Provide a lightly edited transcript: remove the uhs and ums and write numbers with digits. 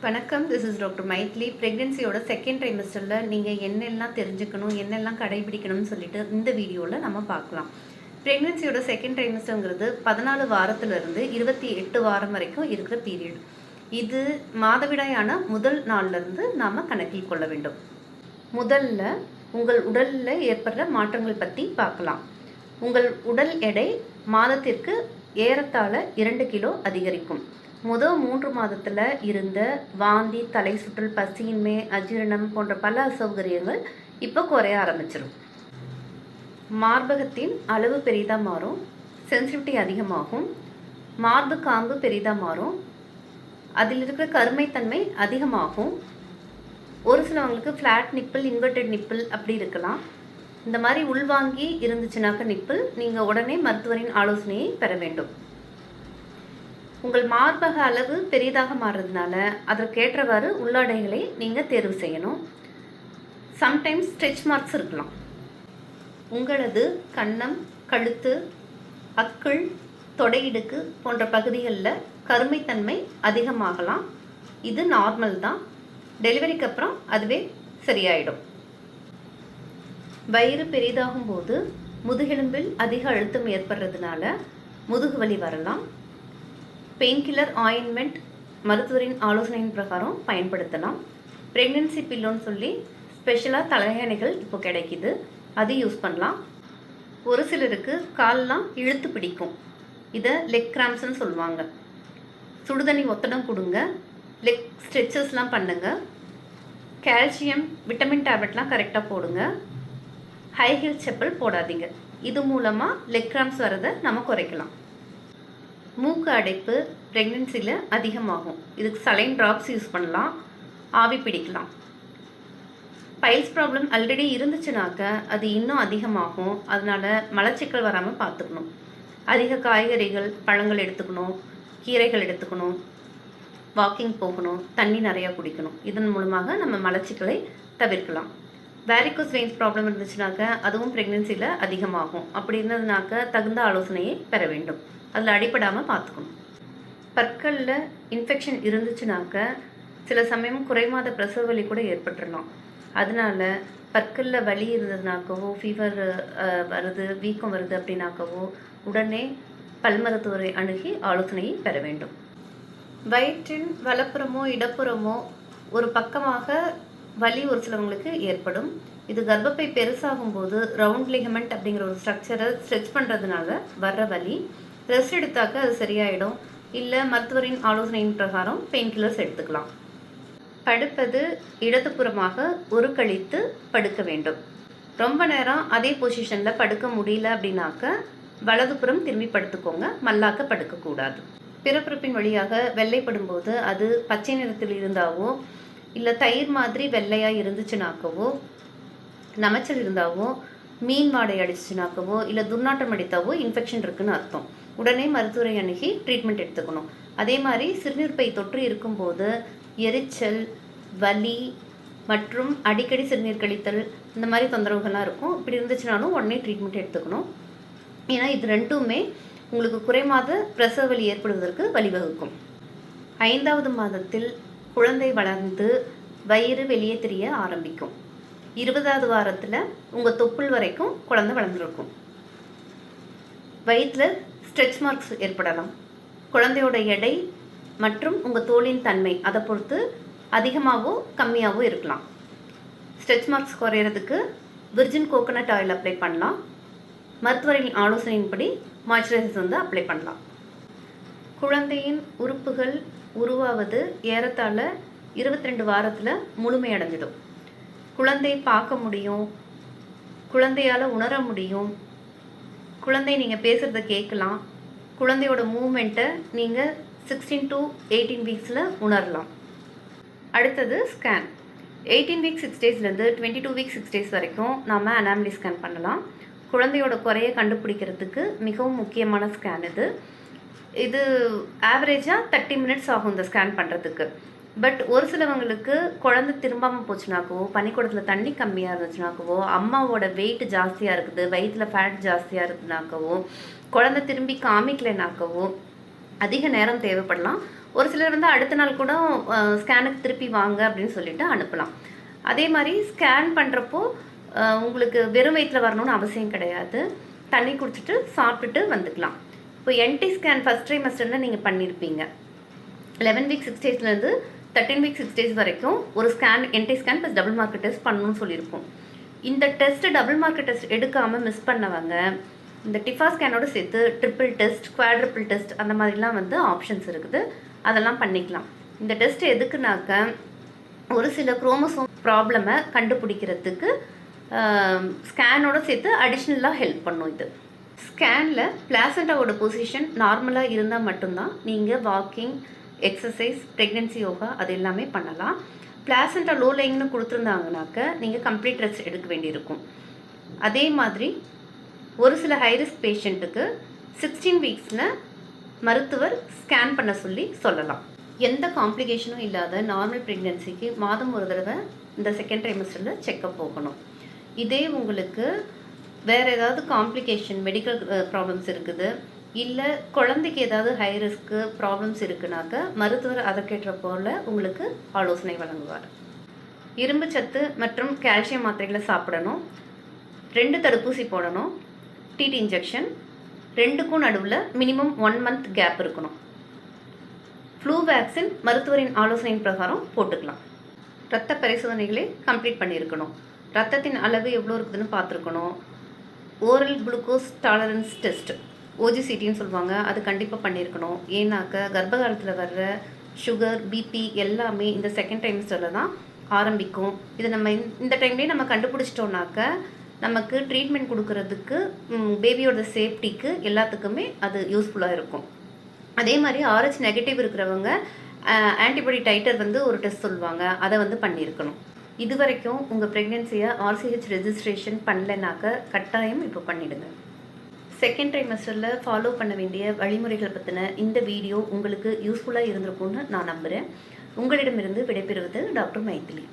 வணக்கம். This is doctor Maithili. ப்ரெக்னென்சியோட second ட்ரைமஸ்டரில் நீங்கள் என்னெல்லாம் தெரிஞ்சுக்கணும், என்னெல்லாம் கடைபிடிக்கணும்னு சொல்லிட்டு இந்த வீடியோவில் நம்ம பார்க்கலாம். ப்ரெக்னென்சியோட செகண்ட் ட்ரைமஸ்டருங்கிறது 14 வாரத்திலிருந்து 28 வாரம் வரைக்கும் இருக்கிற பீரியட். இது மாதவிடாயான முதல் நாள்லேருந்து நாம் கணக்கில் கொள்ள வேண்டும். முதல்ல உங்கள் உடலில் ஏற்படுற மாற்றங்கள் பற்றி பார்க்கலாம். உங்கள் உடல் எடை மாதத்திற்கு ஏறத்தாழ 2 கிலோ அதிகரிக்கும். முதல் 3 மாதத்தில் இருந்த வாந்தி, தலை சுற்றல், பசியின்மை, அஜீரணம் போன்ற பல அசௌகரியங்கள் இப்போ குறைய ஆரம்பிச்சிடும். மார்பகத்தின் அளவு பெரிதாக மாறும், சென்சிட்டிவிட்டி அதிகமாகும், மார்பு காம்பு பெரிதாக மாறும், அதில் இருக்கிற கருமைத்தன்மை அதிகமாகும். ஒரு சிலவங்களுக்கு ஃப்ளாட் நிப்பிள், இன்வெர்டட் நிப்பிள் அப்படி இருக்கலாம். இந்த மாதிரி உள்வாங்கி இருந்துச்சுனாக்க நிப்பிள், நீங்கள் உடனே மருத்துவரின் ஆலோசனையை பெற வேண்டும். உங்கள் மார்பக அளவு பெரிதாக மாறுறதுனால அதற்கேற்றவாறு உள்ளாடைகளை நீங்கள் தேர்வு செய்யணும். சம்டைம்ஸ் ஸ்ட்ரெச் மார்க்ஸ் இருக்கலாம். உங்களது கன்னம், கழுத்து, அக்குள், தொடையிடுக்கு போன்ற பகுதிகளில் கருமைத்தன்மை அதிகமாகலாம். இது நார்மல் தான். டெலிவரிக்கு அப்புறம் அதுவே சரியாயிடும். வயிறு பெரிதாகும் போது முதுகெலும்பில் அதிக அழுத்தம் ஏற்படுறதுனால முதுகு வலி வரலாம். பெயின்கில்லர் ஆயின்மெண்ட் மருத்துவரின் ஆலோசனையின் பிரகாரம் பயன்படுத்தலாம். ப்ரெக்னென்சி பில்லோன்னு சொல்லி ஸ்பெஷலாக தலையணைகள் இப்போ கிடைக்கிது, அது யூஸ் பண்ணலாம். ஒரு சிலருக்கு கால்லாம் இழுத்து பிடிக்கும், இதை லெக் கிராம்ப்ஸ்ன்னு சொல்லுவாங்க. சுடுதண்ணி ஒத்தடம் கொடுங்க, லெக் ஸ்ட்ரெச்சஸ்லாம் பண்ணுங்கள். கால்சியம், விட்டமின் டேப்லெட்லாம் கரெக்டாக போடுங்க. ஹை ஹீல் செப்பல் போடாதீங்க. இது மூலமாக லெக் கிராம்ப்ஸ் வரதை நம்ம குறைக்கலாம். மூக்கு அடைப்பு ப்ரெக்னென்சியில் அதிகமாகும். இதுக்கு சலைன் ட்ராப்ஸ் யூஸ் பண்ணலாம், ஆவி பிடிக்கலாம். பைல்ஸ் ப்ராப்ளம் ஆல்ரெடி இருந்துச்சுனாக்க அது இன்னும் அதிகமாகும். அதனால் மலச்சிக்கல் வராமல் பார்த்துக்கணும். அதிக காய்கறிகள், பழங்கள் எடுத்துக்கணும், கீரைகள் எடுத்துக்கணும், வாக்கிங் போகணும், தண்ணி நிறையா குடிக்கணும். இதன் மூலமாக நம்ம மலச்சிக்கலை தவிர்க்கலாம். வேரிகோஸ் வெயின்ஸ் ப்ராப்ளம் இருந்துச்சுனாக்க அதுவும் ப்ரெக்னென்சியில் அதிகமாகும். அப்படி இருந்ததுனாக்க தகுந்த ஆலோசனையை பெற வேண்டும். அதில் அடிப்படாமல் பார்த்துக்கணும். பற்களில் இன்ஃபெக்ஷன் இருந்துச்சுனாக்க சில சமயம் குறைமாத பிரசவ வலி கூட ஏற்பட்டுடலாம். அதனால் பற்களில் வலி இருந்ததுனாக்கவோ, ஃபீவர் வருது, வீக்கம் வருது அப்படின்னாக்கவோ உடனே பல் மருத்துவரை அணுகி ஆலோசனையை பெற வேண்டும். வயிற்றின் வலப்புறமோ இடப்புறமோ ஒரு பக்கமாக வலி ஒரு சிலவங்களுக்கு ஏற்படும். இது கர்ப்பப்பை பெருசாகும் போது ரவுண்ட் லிகமெண்ட் அப்படிங்கிற ஒரு ஸ்ட்ரக்சரை ஸ்ட்ரெச் பண்ணுறதுனால வர்ற வலி. ரெஸ்ட் எடுத்தாக்க அது சரியாயிடும். இல்லை மருத்துவரின் ஆலோசனையின் பிரகாரம் பெயின் கில்லர்ஸ் எடுத்துக்கலாம். படுப்பது இடதுபுறமாக ஒரு கழித்து படுக்க வேண்டும். ரொம்ப நேரம் அதே பொசிஷனில் படுக்க முடியல அப்படின்னாக்க வலதுபுறம் திரும்பி படுத்துக்கோங்க, மல்லாக்க படுக்கக்கூடாது. பிறப்புறுப்பின் வழியாக வெள்ளைப்படும் போது அது பச்சை நிறத்தில் இருந்தாவோ, இல்லை தயிர் மாதிரி வெள்ளையாக இருந்துச்சுனாக்கவோ, நமைச்சல் இருந்தாவோ, மீன் வாடை அடிச்சுனாக்கவோ, இல்லை துர்நாற்றம் அடித்தாவோ இன்ஃபெக்ஷன் இருக்குன்னு அர்த்தம். உடனே மருத்துவரை அணுகி ட்ரீட்மெண்ட் எடுத்துக்கணும். அதே மாதிரி சிறுநீர்ப்பை தொற்று இருக்கும்போது எரிச்சல், வலி மற்றும் அடிக்கடி சிறுநீர் கழித்தல் இந்த மாதிரி தொந்தரவுகள்லாம் இருக்கும். இப்படி இருந்துச்சுனாலும் உடனே ட்ரீட்மெண்ட் எடுத்துக்கணும். ஏன்னா இது ரெண்டுமே உங்களுக்கு குறைமாத பிரசவ வலி ஏற்படுவதற்கு வழிவகுக்கும். 5வது மாதத்தில் குழந்தை வளர்ந்து வயிறு வெளியே தெரிய ஆரம்பிக்கும். 20வது வாரத்தில் உங்கள் தொப்புள் வரைக்கும் குழந்தை வளர்ந்துருக்கும். வயிற்றில் ஸ்ட்ரெச் மார்க்ஸ் ஏற்படலாம். குழந்தையோட எடை மற்றும் உங்கள் தோலின் தன்மை அதை பொறுத்து அதிகமாகவோ கம்மியாகவோ இருக்கலாம். ஸ்ட்ரெச் மார்க்ஸ் குறையிறதுக்கு விர்ஜின் கோகோனட் ஆயில் அப்ளை பண்ணலாம். மருத்துவரின் ஆலோசனையின்படி மாய்ஸ்சரைசர்ஸ் அப்ளை பண்ணலாம். குழந்தையின் உறுப்புகள் உருவாவது ஏறத்தாழ 22 வாரத்தில் முழுமையடைஞ்சிடும். குழந்தை பார்க்க முடியும், குழந்தையால் உணர முடியும், குழந்தை நீங்கள் பேசுகிறத கேட்கலாம், குழந்தையோட மூமெண்ட்டை நீங்கள் 16 to 18 வீக்ஸில் உணரலாம். அடுத்தது ஸ்கேன். 18 வீக் 6 டேஸ்லேருந்து 22 வீக் 6 டேஸ் வரைக்கும் நாம் அனாமலி ஸ்கேன் பண்ணலாம். குழந்தையோட குறையை கண்டுபிடிக்கிறதுக்கு மிகவும் முக்கியமான ஸ்கேன் இது. இது ஆவரேஜாக 30 மினிட்ஸ் ஆகும் இந்த ஸ்கேன் பண்ணுறதுக்கு. பட் ஒரு சிலவங்களுக்கு குழந்தை திரும்பாமல் போச்சுனாக்கவோ, பனிக்கூடத்தில் தண்ணி கம்மியாக இருந்துச்சுனாக்கவோ, அம்மாவோட வெயிட் ஜாஸ்தியாக இருக்குது, வயிற்றில் ஃபேட் ஜாஸ்தியாக இருக்குதுனாக்கவோ, குழந்தை திரும்பி காமிக்கலைனாக்கவோ அதிக நேரம் தேவைப்படலாம். ஒரு சிலர் வந்து அடுத்த நாள் கூட ஸ்கேனுக்கு திருப்பி வாங்க அப்படின்னு சொல்லிட்டு அனுப்பலாம். அதே மாதிரி ஸ்கேன் பண்ணுறப்போ உங்களுக்கு வெறும் வயிற்றில் வரணும்னு அவசியம் கிடையாது. தண்ணி குடிச்சிட்டு சாப்பிட்டுட்டு வந்துக்கலாம். இப்போ என்டி ஸ்கேன் ஃபஸ்ட் ட்ரைமஸ்டரில் நீங்கள் பண்ணியிருப்பீங்க. 11 வீக் 6 டேஸ்லேருந்து 13 வீக் 6 டேஸ் வரைக்கும் ஒரு scan NT scan plus double marker test பண்ணணும்னு சொல்லியிருப்போம். இந்த டெஸ்ட்டு டபுள் மார்க்கர் டெஸ்ட் எடுக்காமல் மிஸ் பண்ணவங்க இந்த டிஃபா ஸ்கேனோடு சேர்த்து ட்ரிபிள் டெஸ்ட், குவாட்ரிபிள் டெஸ்ட் அந்த மாதிரிலாம் வந்து ஆப்ஷன்ஸ் இருக்குது. அதெல்லாம் பண்ணிக்கலாம். இந்த டெஸ்ட் எதுக்குனாக்க ஒரு சில குரோமோசோம் ப்ராப்ளமை கண்டுபிடிக்கிறதுக்கு ஸ்கேனோட சேர்த்து அடிஷ்னலாக ஹெல்ப் பண்ணும். இது ஸ்கேனில் பிளாசண்டாவோட பொசிஷன் நார்மலாக இருந்தால் மட்டும்தான் நீங்கள் வாக்கிங், எக்ஸசைஸ், ப்ரெக்னென்சி யோகா அது எல்லாமே பண்ணலாம். பிளாசண்டா லோ லைங்னு கொடுத்துருந்தாங்கனாக்க நீங்கள் கம்ப்ளீட் ரெஸ்ட் எடுக்க வேண்டியிருக்கும். அதே மாதிரி ஒரு சில ஹைரிஸ்க் பேஷண்ட்டுக்கு 16 வீக்ஸில் மருத்துவர் ஸ்கேன் பண்ண சொல்லலாம். எந்த காம்ப்ளிகேஷனும் இல்லாத நார்மல் ப்ரெக்னென்சிக்கு மாதம் ஒரு தடவை இந்த செகண்ட் ட்ரைமஸ்டரில் செக்கப் போகணும். இதே உங்களுக்கு வேறு ஏதாவது காம்ப்ளிகேஷன், மெடிக்கல் ப்ராப்ளம்ஸ் இருக்குது, இல்லை குழந்தைக்கு ஏதாவது ஹை ரிஸ்க்கு ப்ராப்ளம்ஸ் இருக்குனாக்க மருத்துவர் அதற்கேற்ற போல் உங்களுக்கு ஆலோசனை வழங்குவார். இரும்பு சத்து மற்றும் கால்சியம் மாத்திரைகளை சாப்பிடணும். 2 தடுப்பூசி போடணும். டிடி இன்ஜெக்ஷன் 2க்கும் நடுவில் மினிமம் 1 மந்த் கேப் இருக்கணும். ஃப்ளூ வேக்சின் மருத்துவரின் ஆலோசனையின் பிரகாரம் போட்டுக்கலாம். இரத்த பரிசோதனைகளை கம்ப்ளீட் பண்ணியிருக்கணும். ரத்தத்தின் அளவு எவ்வளோ இருக்குதுன்னு பார்த்துருக்கணும். ஓரல் குளுக்கோஸ் டாலரன்ஸ் டெஸ்ட், ஓஜிசிடின்னு சொல்லுவாங்க, அது கண்டிப்பாக பண்ணியிருக்கணும். ஏன்னாக்க கர்ப்ப காலத்தில் வர்ற சுகர், பிபி எல்லாமே இந்த செகண்ட் ட்ரைமஸ்டரில் தான் ஆரம்பிக்கும். இது நம்ம இந்த டைம்லேயே நம்ம கண்டுபிடிச்சிட்டோம்னாக்க நமக்கு ட்ரீட்மெண்ட் கொடுக்கறதுக்கு, பேபியோட சேஃப்டிக்கு எல்லாத்துக்குமே அது யூஸ்ஃபுல்லாக இருக்கும். அதே மாதிரி RH நெகட்டிவ் இருக்கிறவங்க ஆன்டிபாடி டைட்டர் வந்து ஒரு டெஸ்ட் சொல்லுவாங்க, அதை வந்து பண்ணியிருக்கணும். இது வரைக்கும் உங்கள் ப்ரெக்னென்சியை RCH ரெஜிஸ்ட்ரேஷன் பண்ணலைனாக்க கட்டாயம் இப்போ பண்ணிவிடுங்க. செகண்ட் ட்ரைமஸ்டரில் ஃபாலோ பண்ண வேண்டிய வழிமுறைகள் பற்றின இந்த வீடியோ உங்களுக்கு யூஸ்ஃபுல்லாக இருந்திருக்கும்னு நான் நம்புகிறேன். உங்களிடமிருந்து விடைபெறுவது டாக்டர் மைதிலி.